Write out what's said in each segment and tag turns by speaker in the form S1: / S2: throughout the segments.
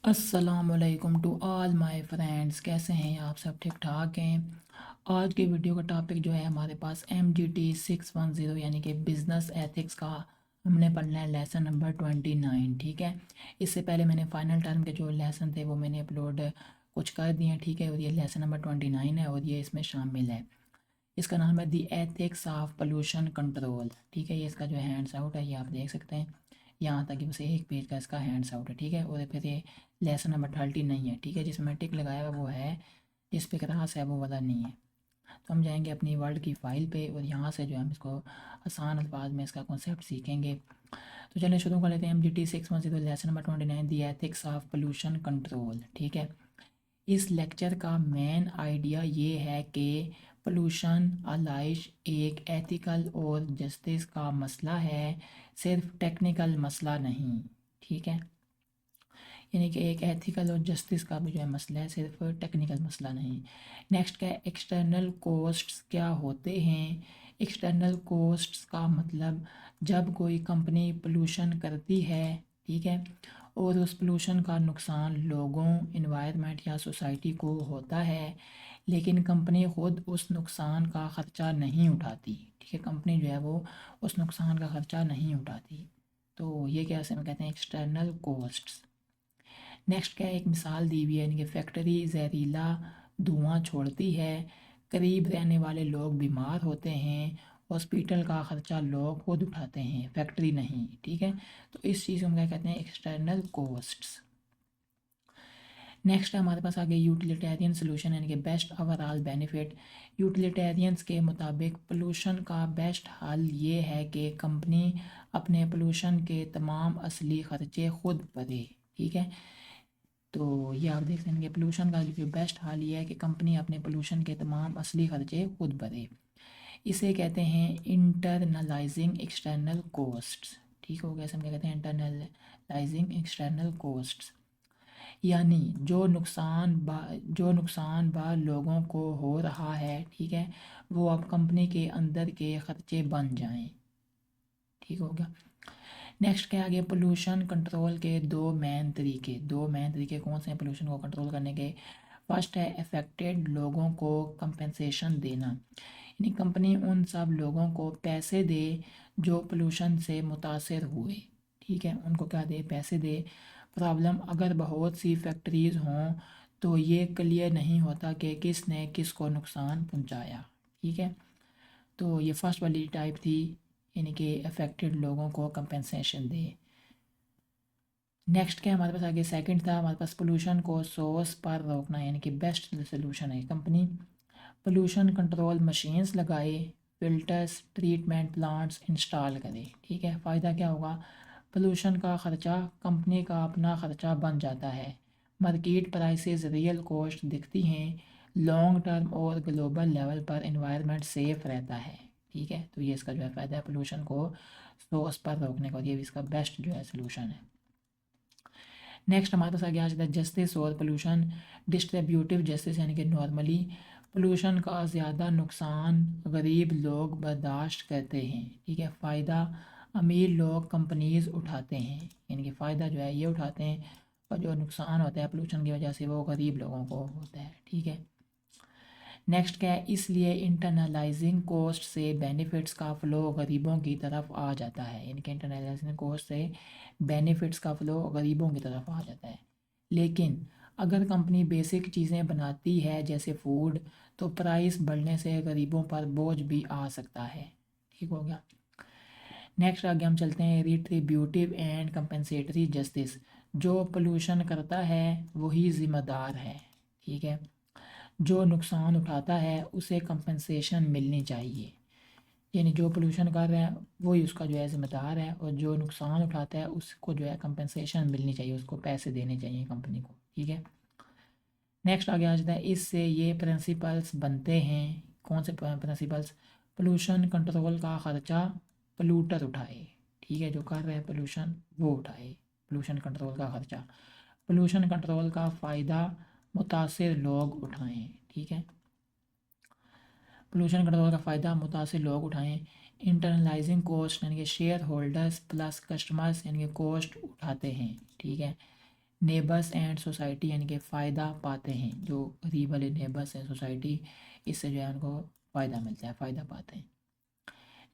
S1: السلام علیکم to all my friends, کیسے ہیں آپ؟ سب ٹھیک ٹھاک ہیں؟ آج کی ویڈیو کا ٹاپک جو ہے ہمارے پاس MGT 610 یعنی کہ بزنس ایتھکس کا ہم نے پڑھنا ہے لیسن نمبر 29، ٹھیک ہے۔ اس سے پہلے میں نے فائنل ٹرم کے جو لیسن تھے وہ میں نے اپلوڈ کچھ کر دیے ہیں، ٹھیک ہے، اور یہ لیسن نمبر 29 ہے اور یہ اس میں شامل ہے۔ اس کا نام ہے the ethics of pollution control, ٹھیک ہے۔ یہ اس کا جو ہینڈس آؤٹ ہے، یہ آپ دیکھ سکتے ہیں، یہاں تک کہ بس ایک پیج کا اس کا ہینڈس آؤٹ ہے، ٹھیک ہے۔ اور پھر یہ لیسن نمبر 30 نہیں ہے، ٹھیک ہے، جس میں ٹک لگایا ہوا وہ ہے، جس پہ کراس ہے وہ والا نہیں ہے۔ تو ہم جائیں گے اپنی ورڈ کی فائل پہ اور یہاں سے جو ہم اس کو آسان الفاظ میں اس کا کنسیپٹ سیکھیں گے۔ تو چلیں شروع کر لیتے ہیں۔ MGT 610 lesson number 29 the ethics of pollution control, ٹھیک ہے۔ اس لیکچر کا مین آئیڈیا یہ ہے کہ پولوشن آلائش ایک ایتھیکل اور جسٹس کا مسئلہ ہے، صرف ٹیکنیکل مسئلہ نہیں، ٹھیک ہے۔ یعنی کہ ایک ایتھیکل اور جسٹس کا بھی جو ہے مسئلہ ہے، صرف ٹیکنیکل مسئلہ نہیں۔ نیکسٹ کیا ہے؟ ایکسٹرنل کوسٹس کیا ہوتے ہیں؟ ایکسٹرنل کوسٹس کا مطلب جب کوئی کمپنی پولوشن کرتی ہے، ٹھیک ہے، اور اس پولوشن کا نقصان لوگوں، انوائرمنٹ یا سوسائٹی کو ہوتا ہے، لیکن کمپنی خود اس نقصان کا خرچہ نہیں اٹھاتی، ٹھیک ہے، کمپنی جو ہے وہ اس نقصان کا خرچہ نہیں اٹھاتی، تو یہ کیا سے ہم کہتے ہیں ایکسٹرنل کوسٹس۔ نیکسٹ کیا ہے؟ ایک مثال دی ہوئی ہے، یعنی کہ فیکٹری زہریلا دھواں چھوڑتی ہے، قریب رہنے والے لوگ بیمار ہوتے ہیں، ہاسپیٹل کا خرچہ لوگ خود اٹھاتے ہیں، فیکٹری نہیں، ٹھیک ہے۔ تو اس چیز کو ہم کیا کہتے ہیں؟ External costs. نیکسٹ ہے ہمارے پاس آگے یوٹیلیٹیرین سلوشن، یعنی کہ بیسٹ اوور آل بینیفٹ۔ یوٹیلیٹیرینس کے مطابق پولوشن کا بیسٹ حل یہ ہے کہ کمپنی اپنے پولوشن کے تمام اصلی خرچے خود بھرے، ٹھیک ہے۔ تو یہ آپ دیکھ سکیں کہ پولوشن کا جو بیسٹ حال یہ ہے کہ کمپنی اپنے پولوشن کے تمام اصلی خرچے خود بھرے۔ اسے کہتے ہیں انٹرنلائزنگ ایکسٹرنل کوسٹس، ٹھیک ہو گیا؟ ہم کیا کہتے ہیں؟ انٹرنلائزنگ ایکسٹرنل کوسٹس، یعنی جو نقصان لوگوں کو ہو رہا ہے، ٹھیک ہے، وہ اب کمپنی کے اندر کے خرچے بن جائیں، ٹھیک ہو گیا۔ نیکسٹ کیا آگے؟ پولوشن کنٹرول کے دو مین طریقے کون سے ہیں پولوشن کو کنٹرول کرنے کے؟ فرسٹ ہے افیکٹڈ لوگوں کو کمپنسیشن دینا، یعنی کمپنی ان سب لوگوں کو پیسے دے جو پولوشن سے متاثر ہوئے، ٹھیک ہے، ان کو کیا دے؟ پیسے دے۔ پرابلم اگر بہت سی فیکٹریز ہوں تو یہ کلیئر نہیں ہوتا کہ کس نے کس کو نقصان پہنچایا، ٹھیک ہے۔ تو یہ فرسٹ والی ٹائپ تھی، یعنی کہ افیکٹڈ لوگوں کو کمپنسیشن دے۔ نیکسٹ کیا ہمارے پاس آگے؟ سیکنڈ تھا ہمارے پاس پولوشن کو سورس پر روکنا، یعنی کہ بیسٹ سلوشن ہے کمپنی پولوشن کنٹرول مشینز لگائے، فلٹرز، ٹریٹمنٹ پلانٹس انسٹال کرے، ٹھیک ہے۔ فائدہ کیا ہوگا؟ پولوشن کا خرچہ کمپنی کا اپنا خرچہ بن جاتا ہے، مارکیٹ پرائسز ریئل کوسٹ دکھتی ہیں، لانگ ٹرم اور گلوبل لیول پر انوائرمنٹ سیف رہتا ہے، ٹھیک ہے۔ تو یہ اس کا جو ہے فائدہ ہے پولوشن کو سورس پر روکنے کا، یہ بھی اس کا بیسٹ جو ہے سلوشن ہے۔ نیکسٹ ہمارے پاس آگے آ جاتا ہے جسٹس اور پولوشن ڈسٹریبیوٹیو جسٹس، یعنی کہ نارملی پولوشن کا زیادہ نقصان غریب لوگ برداشت کرتے ہیں، ٹھیک ہے۔ فائدہ امیر لوگ کمپنیز اٹھاتے ہیں، یعنی کہ فائدہ جو ہے یہ اٹھاتے ہیں، اور جو نقصان ہوتا ہے پولوشن کی وجہ سے وہ غریب لوگوں کو ہوتا ہے، ٹھیک ہے۔ نیکسٹ کیا ہے؟ اس لیے انٹرنلائزنگ کوسٹ سے بینیفٹس کا فلو غریبوں کی طرف آ جاتا ہے، یعنی کہ انٹرنلائزنگ کوسٹ سے بینیفٹس کا فلو غریبوں کی طرف آ جاتا ہے۔ لیکن اگر کمپنی بیسک چیزیں بناتی ہے جیسے فوڈ، تو پرائس بڑھنے سے غریبوں پر بوجھ بھی آ سکتا ہے، ٹھیک ہو گیا۔ نیکسٹ آگے ہم چلتے ہیں ریٹریبیوٹیو اینڈ کمپنسیٹری جسٹس، جو پولوشن کرتا ہے وہی ذمہ دار ہے، ٹھیک ہے، جو نقصان اٹھاتا ہے اسے کمپنسیشن ملنی چاہیے، یعنی جو پولوشن کر رہا ہے وہی اس کا جو ہے ذمہ دار ہے، اور جو نقصان اٹھاتا ہے اس کو جو ہے کمپنسیشن ملنی چاہیے، اس کو پیسے دینے چاہیے کمپنی کو، ٹھیک ہے۔ نیکسٹ آگے آ جاتا ہے اس سے یہ پرنسپلس بنتے ہیں، کون سے پرنسپلس؟ پولوشن کنٹرول کا خرچہ پولوٹر اٹھائے، ٹھیک ہے، جو کر رہے ہیں پولوشن وہ اٹھائے پولوشن کنٹرول کا خرچہ، پولوشن کنٹرول کا فائدہ متاثر لوگ اٹھائیں، ٹھیک ہے، پولوشن کنٹرول کا فائدہ متاثر لوگ اٹھائیں۔ انٹرنلائزنگ کوسٹ، یعنی کہ شیئر ہولڈرز پلس کسٹمرز، یعنی کہ کوسٹ اٹھاتے ہیں، ٹھیک ہے۔ نیبرس اینڈ سوسائٹی یعنی کہ فائدہ پاتے ہیں، جو قریب والے نیبرس ہیں سوسائٹی، اس سے جو ہے ان کو فائدہ ملتا ہے، فائدہ پاتے ہیں۔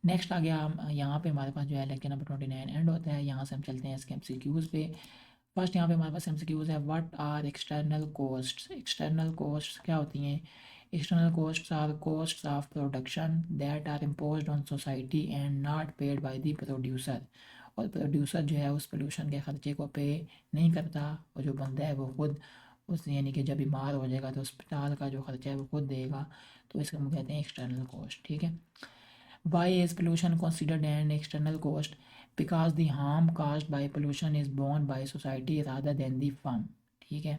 S1: نیکسٹ آ گیا یہاں پہ ہمارے پاس جو ہے لیکچر نمبر 29 اینڈ ہوتا ہے، یہاں سے ہم چلتے ہیں اس کے MCQs پہ۔ فرسٹ یہاں پہ ہمارے پاس MCQs ہے، what are external costs? External costs کیا ہوتی ہیں؟ External costs are costs of production that are imposed on society and not paid by the producer, اور پروڈیوسر جو ہے اس پولوشن کے خرچے کو پے نہیں کرتا، اور جو بندہ ہے وہ خود اس یعنی کہ جب بیمار ہو جائے گا تو اسپتال کا جو خرچہ ہے وہ خود دے گا، تو اس کو ہم کہتے ہیں ایکسٹرنل کوسٹ، ٹھیک ہے۔ Why is pollution considered an external cost? Because the harm caused by pollution is borne by society rather than the firm. ٹھیک ہے۔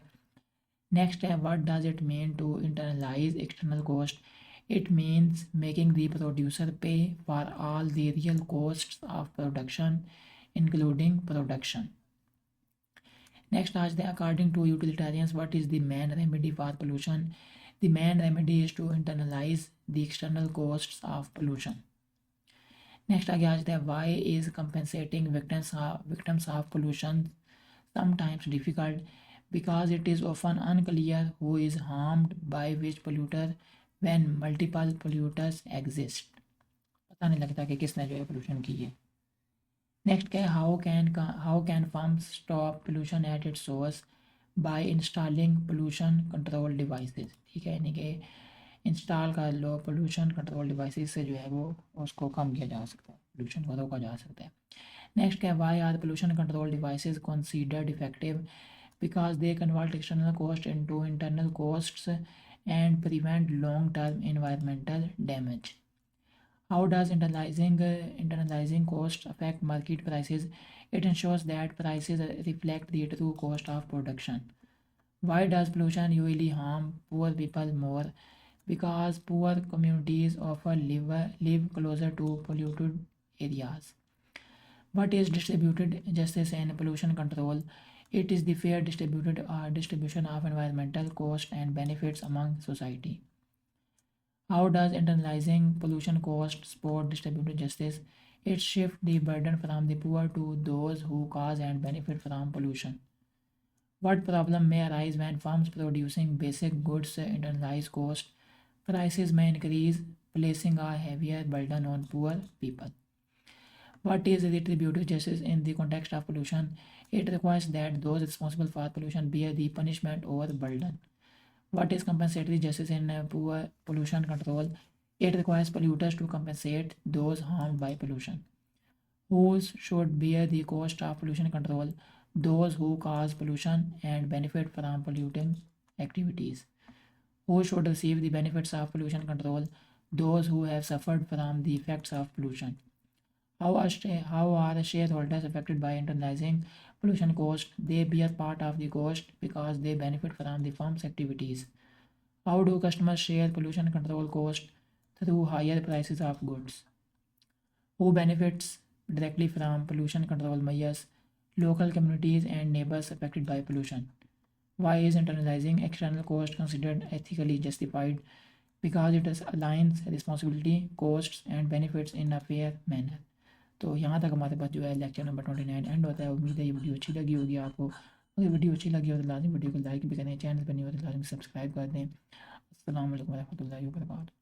S1: نیکسٹ ہے what does it mean to internalize external cost? It means making the producer pay for all the real costs of production including production. Next آج ہے according to utilitarians what is the main remedy for pollution? The main remedy is to internalize the external costs of pollution. Next آگے آ جاتا ہے why is compensating victims of pollution sometimes difficult because it is often unclear who is harmed by which polluter when multiple polluters exist, پتہ نہیں لگتا کہ کس نے جو ہے پولوشن کی ہے۔ نیکسٹ کیا ہے how can firms stop pollution at it source by installing pollution control devices, ٹھیک ہے، یعنی کہ انسٹال کر لو پولوشن کنٹرول ڈیوائسز سے جو ہے وہ اس کو کم کیا جا سکتا ہے، پولوشن کو روکا جا سکتا ہے۔ نیکسٹ کیا ہے why are pollution control devices considered effective? Because they convert external cost into internal costs and prevent long term environmental damage. How does internalizing costs affect market prices? It ensures that prices reflect the true cost of production. Why does pollution usually harm poor people more? Because poor communities often live closer to polluted areas. What is distributed justice and pollution control? It is the fair distribution of environmental costs and benefits among society. How does internalizing pollution costs support distributed justice? It shifts the burden from the poor to those who cause and benefit from pollution. What problem may arise when firms producing basic goods internalize cost? Prices may increase, placing a heavier burden on poor people. What is retributive justice in the context of pollution? It requires that those responsible for pollution bear the punishment or burden. What is compensatory justice in poor pollution control? It requires polluters to compensate those harmed by pollution. Who should bear the cost of pollution control? Those who cause pollution and benefit from polluting activities. Who should receive the benefits of pollution control? Those who have suffered from the effects of pollution. How are shareholders affected by internalizing pollution cost? They bear part of the cost because they benefit from the firm's activities. How do customers share pollution control cost? Through higher prices of goods. Who benefits directly from pollution control measures? Local communities and neighbors affected by pollution. Why is internalizing external cost considered ethically justified? Because it aligns responsibility, costs and benefits in a fair manner. تو یہاں تک ہمارے پاس جو ہے lecture number 29 and ہوتا ہے۔ امید ہے یہ ویڈیو اچھی لگی ہوگی آپ کو، اگر ویڈیو اچھی لگی ہو تو لازم ویڈیو کو لائک بھی کریں، چینل پر نہیں ہو تو لازم سبسکرائب کر دیں۔ السلام علیکم ورحمۃ اللہ وبرکاتہ۔